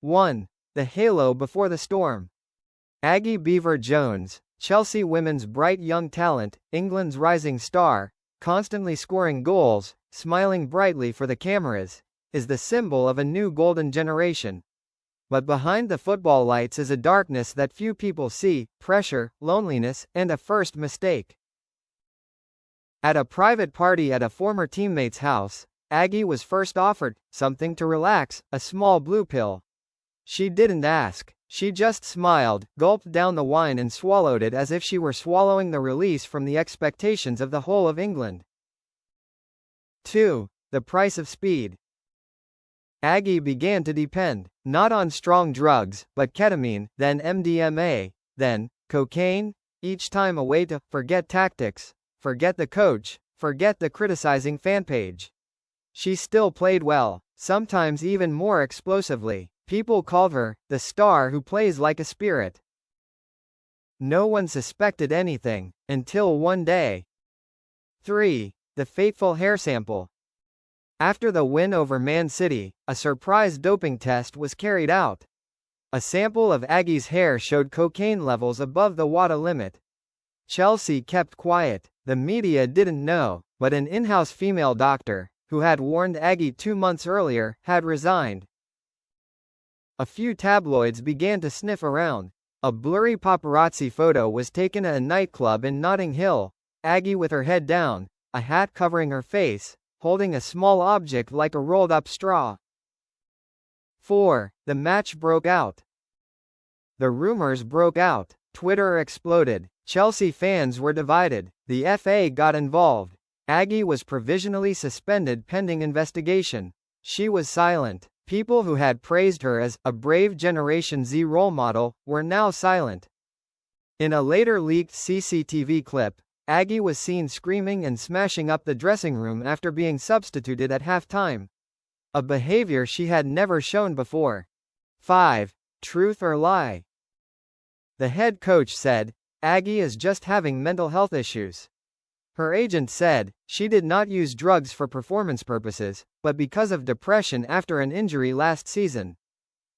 1. The halo before the storm. Aggie Beever-Jones, Chelsea women's bright young talent, England's rising star, constantly scoring goals, smiling brightly for the cameras, is the symbol of a new golden generation. But behind the football lights is a darkness that few people see: pressure, loneliness, and a first mistake. At a private party at a former teammate's house, Aggie was first offered something to relax, a small blue pill. She didn't ask. She just smiled, gulped down the wine and swallowed it as if she were swallowing the release from the expectations of the whole of England. 2. The price of speed. Aggie began to depend, not on strong drugs, but ketamine, then MDMA, then cocaine, each time a way to forget tactics, forget the coach, forget the criticizing fan page. She still played well, sometimes even more explosively. People called her the star who plays like a spirit. No one suspected anything, until one day. 3. The fateful hair sample. After the win over Man City, a surprise doping test was carried out. A sample of Aggie's hair showed cocaine levels above the WADA limit. Chelsea kept quiet. The media didn't know, but an in-house female doctor, who had warned Aggie 2 months earlier, had resigned. A few tabloids began to sniff around. A blurry paparazzi photo was taken at a nightclub in Notting Hill, Aggie with her head down, a hat covering her face, holding a small object like a rolled-up straw. 4. The match broke out. The rumors broke out. Twitter exploded. Chelsea fans were divided. The FA got involved. Aggie was provisionally suspended pending investigation. She was silent. People who had praised her as a brave Generation Z role model were now silent. In a later leaked CCTV clip, Aggie was seen screaming and smashing up the dressing room after being substituted at halftime. A behavior she had never shown before. 5. Truth or lie. The head coach said, Aggie is just having mental health issues. Her agent said, she did not use drugs for performance purposes, but because of depression after an injury last season.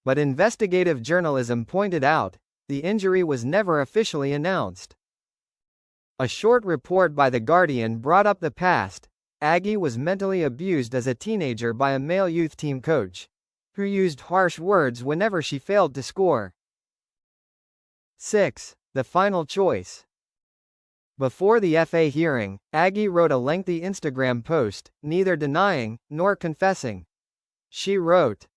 But investigative journalism pointed out, the injury was never officially announced. A short report by The Guardian brought up the past. Aggie was mentally abused as a teenager by a male youth team coach, who used harsh words whenever she failed to score. 6. The final choice. Before the FA hearing, Aggie wrote a lengthy Instagram post, neither denying nor confessing. She wrote,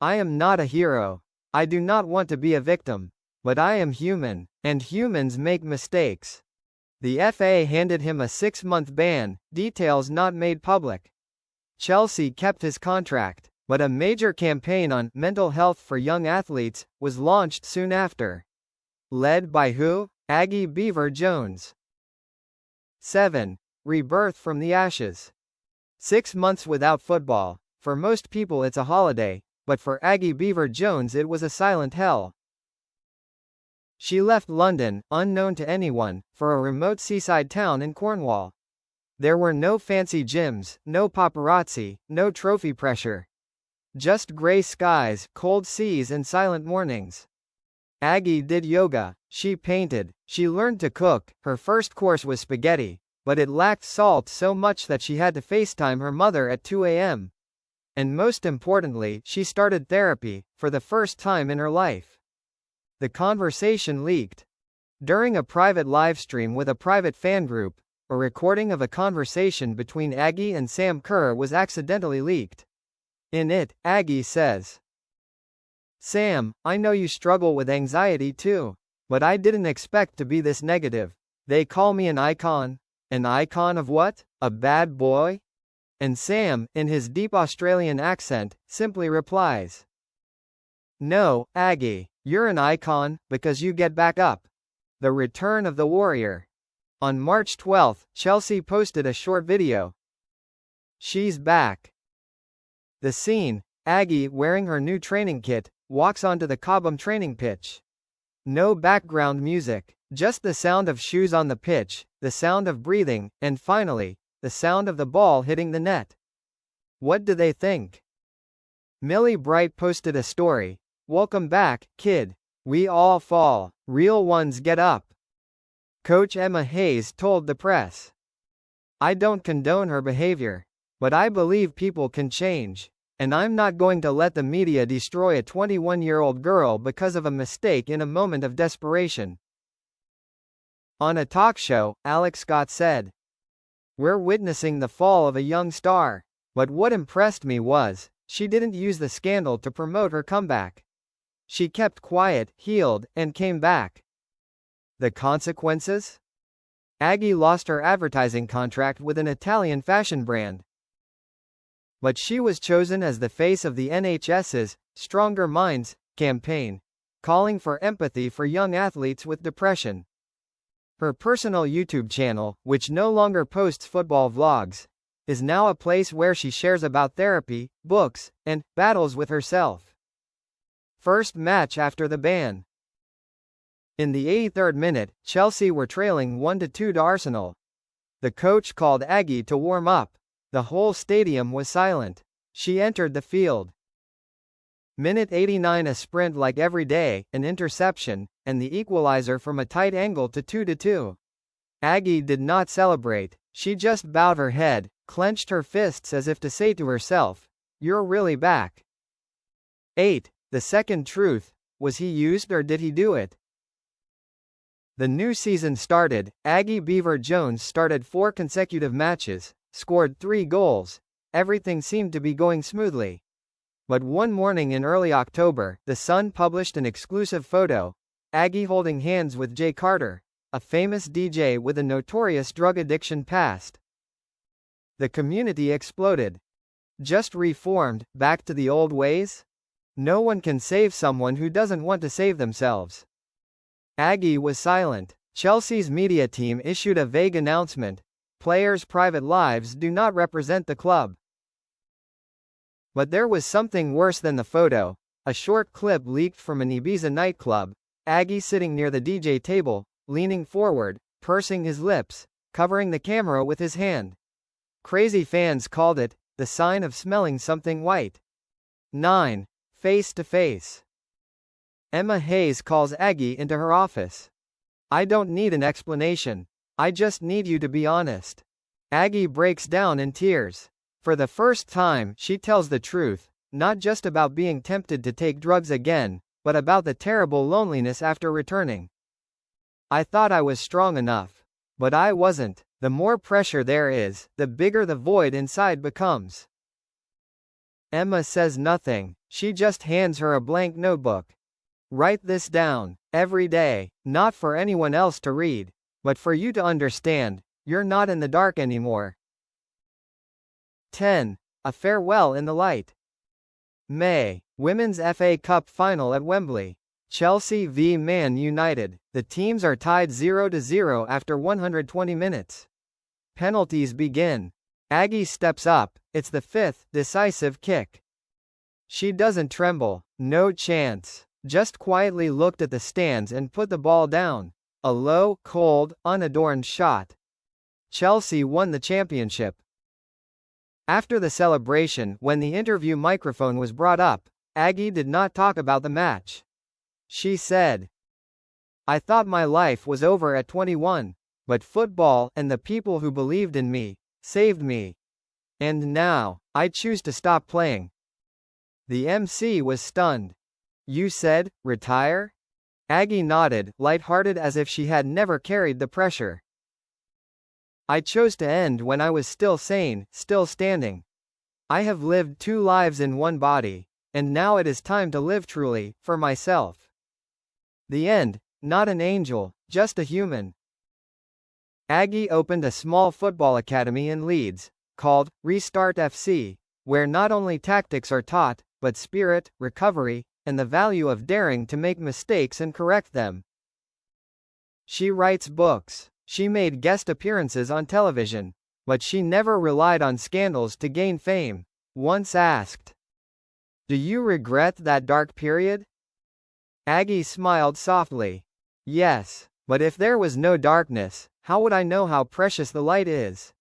I am not a hero. I do not want to be a victim. But I am human, and humans make mistakes. The FA handed him a 6-month ban, details not made public. Chelsea kept his contract, but a major campaign on mental health for young athletes was launched soon after. Led by who? Aggie Beever-Jones. 7. Rebirth from the ashes. 6 months without football. For most people it's a holiday, but for Aggie Beever-Jones it was a silent hell. She left London, unknown to anyone, for a remote seaside town in Cornwall. There were no fancy gyms, no paparazzi, no trophy pressure. Just grey skies, cold seas and silent mornings. Aggie did yoga, she painted, she learned to cook. Her first course was spaghetti, but it lacked salt so much that she had to FaceTime her mother at 2 a.m. And most importantly, she started therapy, for the first time in her life. The conversation leaked. During a private livestream with a private fan group, a recording of a conversation between Aggie and Sam Kerr was accidentally leaked. In it, Aggie says, Sam, I know you struggle with anxiety too. But I didn't expect to be this negative. They call me an icon. An icon of what? A bad boy? And Sam, in his deep Australian accent, simply replies, No, Aggie, you're an icon, because you get back up. The return of the warrior. On March 12, Chelsea posted a short video. She's back. The scene, Aggie, wearing her new training kit, walks onto the Cobham training pitch. No background music, just the sound of shoes on the pitch, the sound of breathing, and finally, the sound of the ball hitting the net. What do they think? Millie Bright posted a story. Welcome back, kid. We all fall. Real ones get up. Coach Emma Hayes told the press. I don't condone her behavior. But I believe people can change. And I'm not going to let the media destroy a 21-year-old girl because of a mistake in a moment of desperation. On a talk show, Alex Scott said, "We're witnessing the fall of a young star. But what impressed me was, she didn't use the scandal to promote her comeback. She kept quiet, healed, and came back." The consequences? Aggie lost her advertising contract with an Italian fashion brand. But she was chosen as the face of the NHS's Stronger Minds campaign, calling for empathy for young athletes with depression. Her personal YouTube channel, which no longer posts football vlogs, is now a place where she shares about therapy, books, and battles with herself. First match after the ban. In the 83rd minute, Chelsea were trailing 1-2 to Arsenal. The coach called Aggie to warm up. The whole stadium was silent. She entered the field. Minute 89, a sprint like every day, an interception, and the equalizer from a tight angle to 2-2. Aggie did not celebrate. She just bowed her head, clenched her fists as if to say to herself, "You're really back." 8. The second truth. Was he used or did he do it? The new season started. Aggie Beever-Jones started 4 consecutive matches, scored 3 goals. Everything seemed to be going smoothly. But one morning in early October, The Sun published an exclusive photo. Aggie holding hands with Jay Carter, a famous DJ with a notorious drug addiction past. The community exploded. Just reformed, back to the old ways? No one can save someone who doesn't want to save themselves. Aggie was silent. Chelsea's media team issued a vague announcement. Players' private lives do not represent the club. But there was something worse than the photo. A short clip leaked from an Ibiza nightclub. Aggie sitting near the DJ table, leaning forward, pursing his lips, covering the camera with his hand. Crazy fans called it the sign of smelling something white. 9. Face to face. Emma Hayes calls Aggie into her office. "I don't need an explanation. I just need you to be honest." Aggie breaks down in tears. For the first time, she tells the truth, not just about being tempted to take drugs again, but about the terrible loneliness after returning. "I thought I was strong enough. But I wasn't. The more pressure there is, the bigger the void inside becomes." Emma says nothing. She just hands her a blank notebook. "Write this down, every day, not for anyone else to read, but for you to understand, you're not in the dark anymore." 10. A farewell in the light. May. Women's FA Cup final at Wembley. Chelsea v Man United. The teams are tied 0-0 after 120 minutes. Penalties begin. Aggie steps up. It's the 5th decisive kick. She doesn't tremble. No chance. Just quietly looked at the stands and put the ball down. A low, cold, unadorned shot. Chelsea won the championship. After the celebration, when the interview microphone was brought up, Aggie did not talk about the match. She said, "I thought my life was over at 21, but football, and the people who believed in me, saved me. And now, I choose to stop playing." The MC was stunned. "You said, retire?" Aggie nodded, light-hearted as if she had never carried the pressure. "I chose to end when I was still sane, still standing. I have lived 2 lives in one body, and now it is time to live truly, for myself." The end. Not an angel, just a human. Aggie opened a small football academy in Leeds, called Restart FC, where not only tactics are taught, but spirit, recovery, and the value of daring to make mistakes and correct them. She writes books. She made guest appearances on television. But she never relied on scandals to gain fame. Once asked, "Do you regret that dark period?" Aggie smiled softly. "Yes. But if there was no darkness, how would I know how precious the light is?"